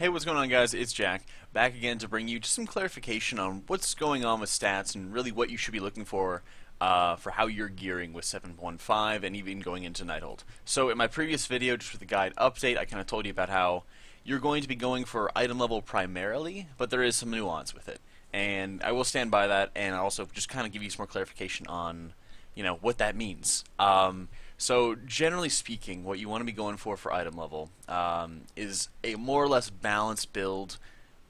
Hey, what's going on, guys? It's Jack, back again to bring you just some clarification on what's going on with stats and really what you should be looking for how you're gearing with 7.15 and even going into Nighthold. So in my previous video, just with the guide update, I kind of told you about how you're going to be going for item level primarily, but there is some nuance with it. And I will stand by that, and I'll also just kind of give you some more clarification on, what that means. So generally speaking, what you want to be going for item level is a more or less balanced build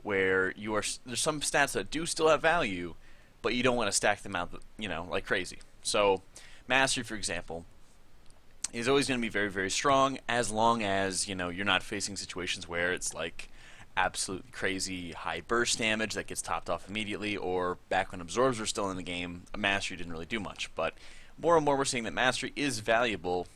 where there's some stats that do still have value, but you don't want to stack them out, like crazy. So Mastery, for example, is always going to be very, very strong as long as, you're not facing situations where it's like absolutely crazy high burst damage that gets topped off immediately, or back when Absorbs were still in the game, Mastery didn't really do much. But more and more we're seeing that Mastery is valuable,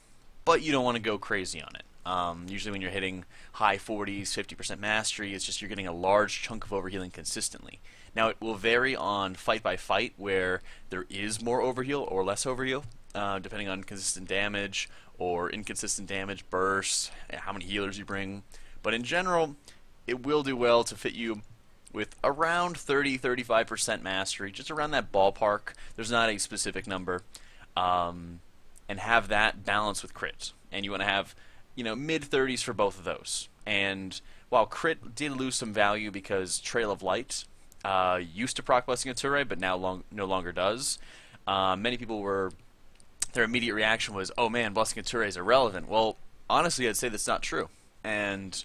but you don't want to go crazy on it. Usually when you're hitting high 40s, 50% Mastery, it's just you're getting a large chunk of overhealing consistently. Now it will vary on fight by fight where there is more overheal or less overheal, depending on consistent damage or inconsistent damage, bursts, how many healers you bring. But in general, it will do well to fit you with around 30-35% Mastery, just around that ballpark. There's not a specific number. And have that balance with crit. And you want to have, mid-30s for both of those. And while crit did lose some value because Trail of Light used to proc Blessing of Turay, but now no longer does, many people their immediate reaction was, oh man, Blessing of Turay is irrelevant. Well, honestly, I'd say that's not true. And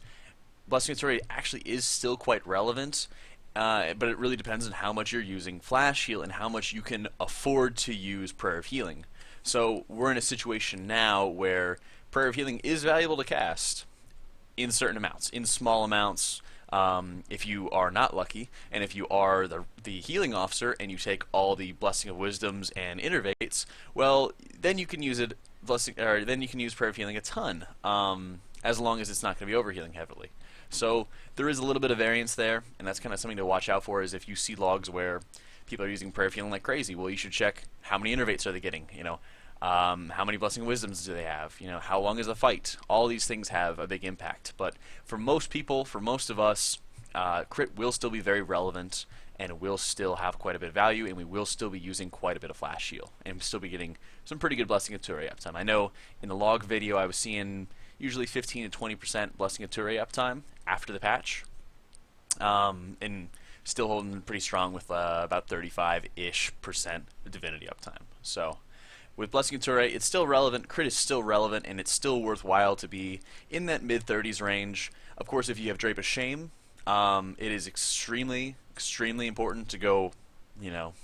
Blessing of Turay actually is still quite relevant, but it really depends on how much you're using Flash Heal and how much you can afford to use Prayer of Healing. So we're in a situation now where Prayer of Healing is valuable to cast in certain amounts, in small amounts, if you are not lucky, and if you are the healing officer and you take all the Blessing of Wisdoms and Innervates, well, then you can use it. Then you can use Prayer of Healing a ton, as long as it's not going to be overhealing heavily. So there is a little bit of variance there, and that's kind of something to watch out for. Is if you see logs where people are using Prayer of Healing like crazy, well, you should check how many Innervates are they getting. How many Blessing of Wisdoms do they have? How long is the fight? All these things have a big impact. But for most people, for most of us, crit will still be very relevant, and it will still have quite a bit of value, and we will still be using quite a bit of Flash Heal, and still be getting some pretty good Blessing of Turay uptime. I know in the log video I was seeing usually 15 to 20% Blessing of Turay uptime after the patch, and still holding pretty strong with about 35-ish% Divinity uptime. So with Blessing of Turay, it's still relevant, crit is still relevant, and it's still worthwhile to be in that mid-30s range. Of course, if you have Drape of Shame, it is extremely, extremely important to go,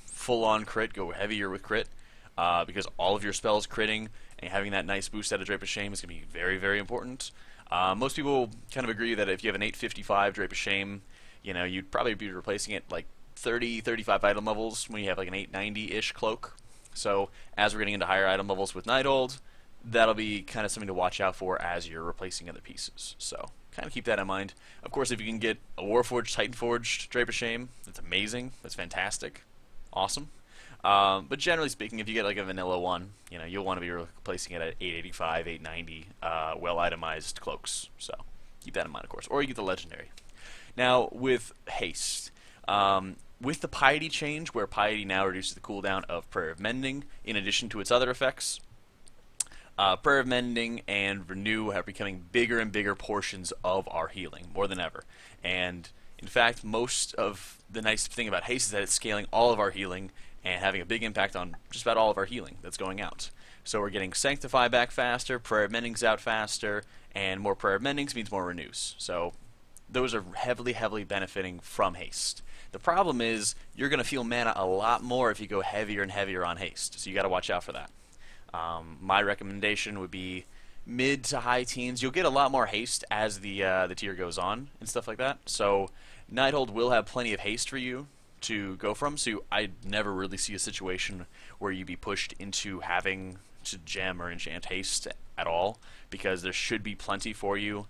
full-on crit, go heavier with crit, because all of your spells critting and having that nice boost out of Drape of Shame is going to be very, very important. Most people kind of agree that if you have an 855 Drape of Shame, you'd probably be replacing it like 30, 35 item levels when you have like an 890-ish cloak. So as we're getting into higher item levels with Nighthold, that'll be kind of something to watch out for as you're replacing other pieces. So kind of keep that in mind. Of course, if you can get a Warforged, Titanforged Drape of Shame, that's amazing. That's fantastic. Awesome. But generally speaking, if you get like a vanilla one, you'll want to be replacing it at 885, 890, well-itemized cloaks. So keep that in mind, of course. Or you get the legendary. Now, with haste, with the Piety change, where Piety now reduces the cooldown of Prayer of Mending, in addition to its other effects, Prayer of Mending and Renew are becoming bigger and bigger portions of our healing, more than ever. And in fact, most of the nice thing about haste is that it's scaling all of our healing and having a big impact on just about all of our healing that's going out. So we're getting Sanctify back faster, Prayer of Mending's out faster, and more Prayer of Mendings means more Renews. So those are heavily, heavily benefiting from haste. The problem is you're going to feel mana a lot more if you go heavier and heavier on haste, so you got to watch out for that. My recommendation would be mid to high teens. You'll get a lot more haste as the tier goes on and stuff like that. So Nighthold will have plenty of haste for you to go from, so I never really see a situation where you'd be pushed into having to gem or enchant haste at all, because there should be plenty for you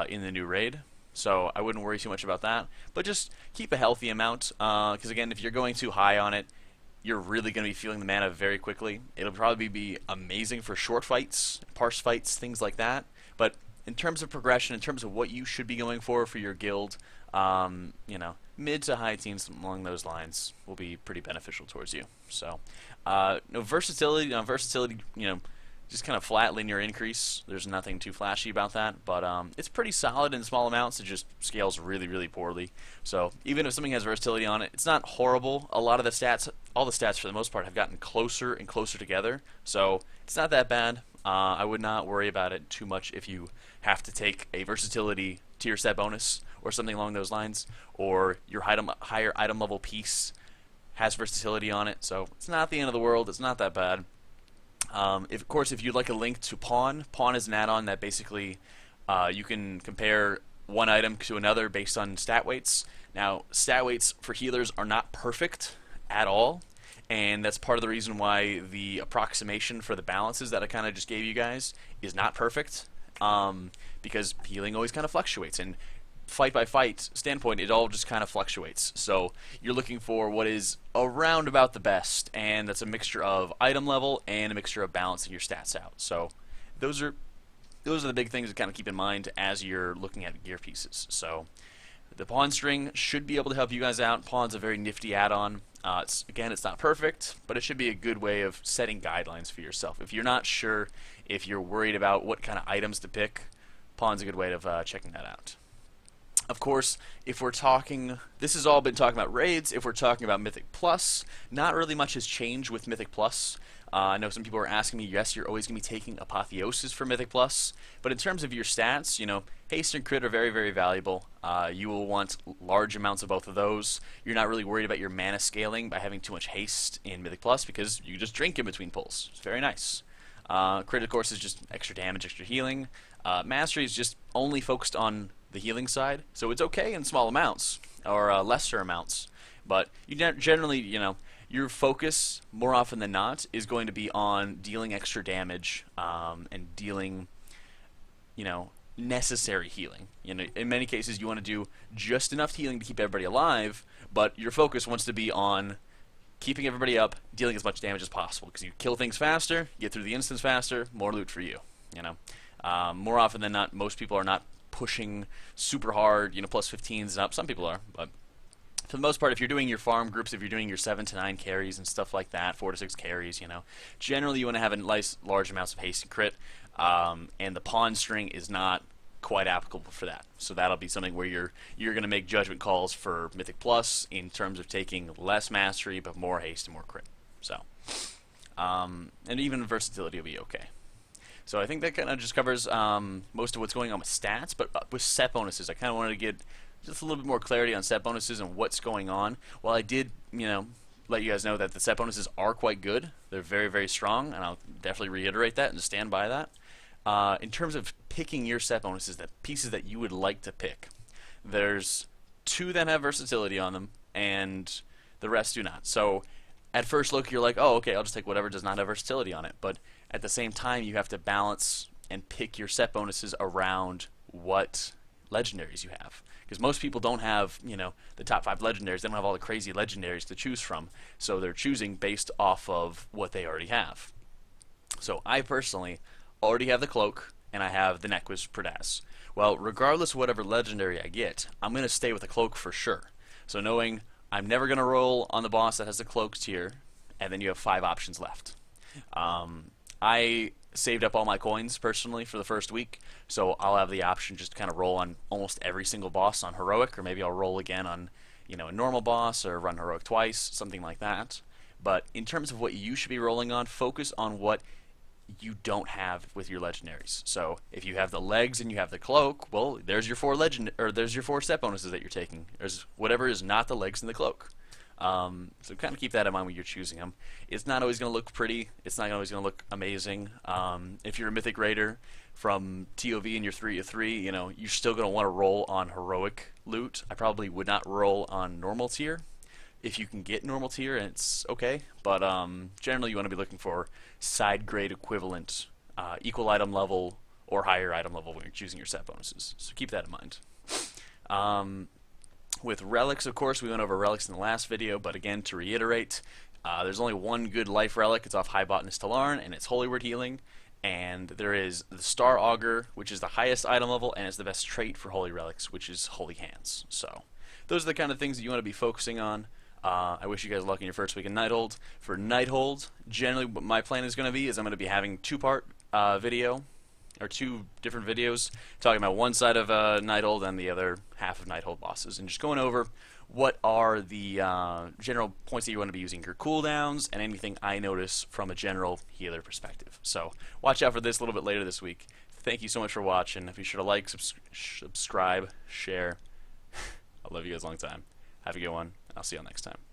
in the new raid. So I wouldn't worry too much about that, but just keep a healthy amount, because again, if you're going too high on it, you're really going to be feeling the mana very quickly. It'll probably be amazing for short fights, parse fights, things like that, but in terms of progression, in terms of what you should be going for your guild, you know, mid to high teens along those lines will be pretty beneficial towards you. So, no versatility. Versatility, you know, just kind of flat linear increase. There's nothing too flashy about that, but it's pretty solid in small amounts. It just scales really, really poorly. So even if something has versatility on it, it's not horrible. A lot of the stats, all the stats for the most part, have gotten closer and closer together. So it's not that bad. I would not worry about it too much if you have to take a versatility tier set bonus or something along those lines, or your higher item level piece has versatility on it. So it's not the end of the world. It's not that bad. Of course, if you'd like a link to Pawn, Pawn is an add-on that basically you can compare one item to another based on stat weights. Now, stat weights for healers are not perfect at all, and that's part of the reason why the approximation for the balances that I kind of just gave you guys is not perfect, because healing always kind of fluctuates, and fight by fight standpoint, it all just kind of fluctuates. So you're looking for what is around about the best, and that's a mixture of item level and a mixture of balancing your stats out. So those are the big things to kind of keep in mind as you're looking at gear pieces. So the pawn string should be able to help you guys out. Pawn's a very nifty add-on. Again, it's not perfect, but it should be a good way of setting guidelines for yourself. If you're not sure, if you're worried about what kind of items to pick, Pawn's a good way of checking that out. Of course, if we're talking, this has all been talking about raids. If we're talking about Mythic Plus, not really much has changed with Mythic Plus. I know some people are asking me, yes, you're always going to be taking Apotheosis for Mythic Plus, but in terms of your stats, you know, haste and crit are very, very valuable. You will want large amounts of both of those. You're not really worried about your mana scaling by having too much haste in Mythic Plus because you just drink in between pulls. It's very nice. Crit, of course, is just extra damage, extra healing. Mastery is just only focused on the healing side, so it's okay in small amounts or lesser amounts, but you generally, you know, your focus more often than not is going to be on dealing extra damage and dealing, you know, necessary healing. You know, in many cases you want to do just enough healing to keep everybody alive, but your focus wants to be on keeping everybody up, dealing as much damage as possible, because you kill things faster, get through the instance faster, more loot for you. You know, more often than not, most people are not pushing super hard, you know, plus 15s and up. Some people are, but for the most part, if you're doing your farm groups, if you're doing your 7 to 9 carries and stuff like that, 4 to 6 carries, you know, generally you want to have a nice large amounts of haste and crit, and the pawn string is not quite applicable for that. So that'll be something where you're going to make judgment calls for Mythic Plus in terms of taking less mastery but more haste and more crit. So, and even versatility will be okay. So I think that kind of just covers most of what's going on with stats, but with set bonuses, I kind of wanted to get just a little bit more clarity on set bonuses and what's going on. While I did, you know, let you guys know that the set bonuses are quite good, they're very, very strong, and I'll definitely reiterate that and stand by that. In terms of picking your set bonuses, the pieces that you would like to pick, there's 2 that have versatility on them, and the rest do not. So at first look, you're like, oh, okay, I'll just take whatever does not have versatility on it. But at the same time, you have to balance and pick your set bonuses around what legendaries you have. Because most people don't have, you know, the top 5 legendaries. They don't have all the crazy legendaries to choose from. So they're choosing based off of what they already have. So I personally already have the cloak, and I have the necklace Pradaz. Well, regardless of whatever legendary I get, I'm going to stay with the cloak for sure. So knowing I'm never going to roll on the boss that has the cloak tier, and then you have 5 options left. I saved up all my coins personally for the first week, so I'll have the option just to kind of roll on almost every single boss on heroic, or maybe I'll roll again on, you know, a normal boss, or run heroic twice, something like that. But in terms of what you should be rolling on, focus on what you don't have with your legendaries. So if you have the legs and you have the cloak, well, there's your 4 there's your 4 set bonuses that you're taking. There's whatever is not the legs and the cloak. So kind of keep that in mind when you're choosing them. It's not always going to look pretty. It's not always going to look amazing. If you're a Mythic Raider from TOV and you're 3-3, you know, you're still going to want to roll on heroic loot. I probably would not roll on normal tier. If you can get normal tier, it's okay. But generally you want to be looking for side grade equivalent, equal item level or higher item level when you're choosing your set bonuses. So keep that in mind. With Relics, of course, we went over Relics in the last video, but again, to reiterate, there's only one good life relic. It's off High Botanist Talarn, and it's Holy Word Healing. And there is the Star Augur, which is the highest item level, and it's the best trait for Holy Relics, which is Holy Hands. So those are the kind of things that you want to be focusing on. I wish you guys luck in your first week in Nighthold. For Nighthold, generally what my plan is going to be is I'm going to be having two-part video, or two different videos, talking about one side of Nighthold and the other half of Nighthold bosses, and just going over what are the general points that you want to be using your cooldowns and anything I notice from a general healer perspective. So watch out for this a little bit later this week. Thank you so much for watching. Be sure to like, subscribe, share. I love you guys a long time. Have a good one. I'll see you all next time.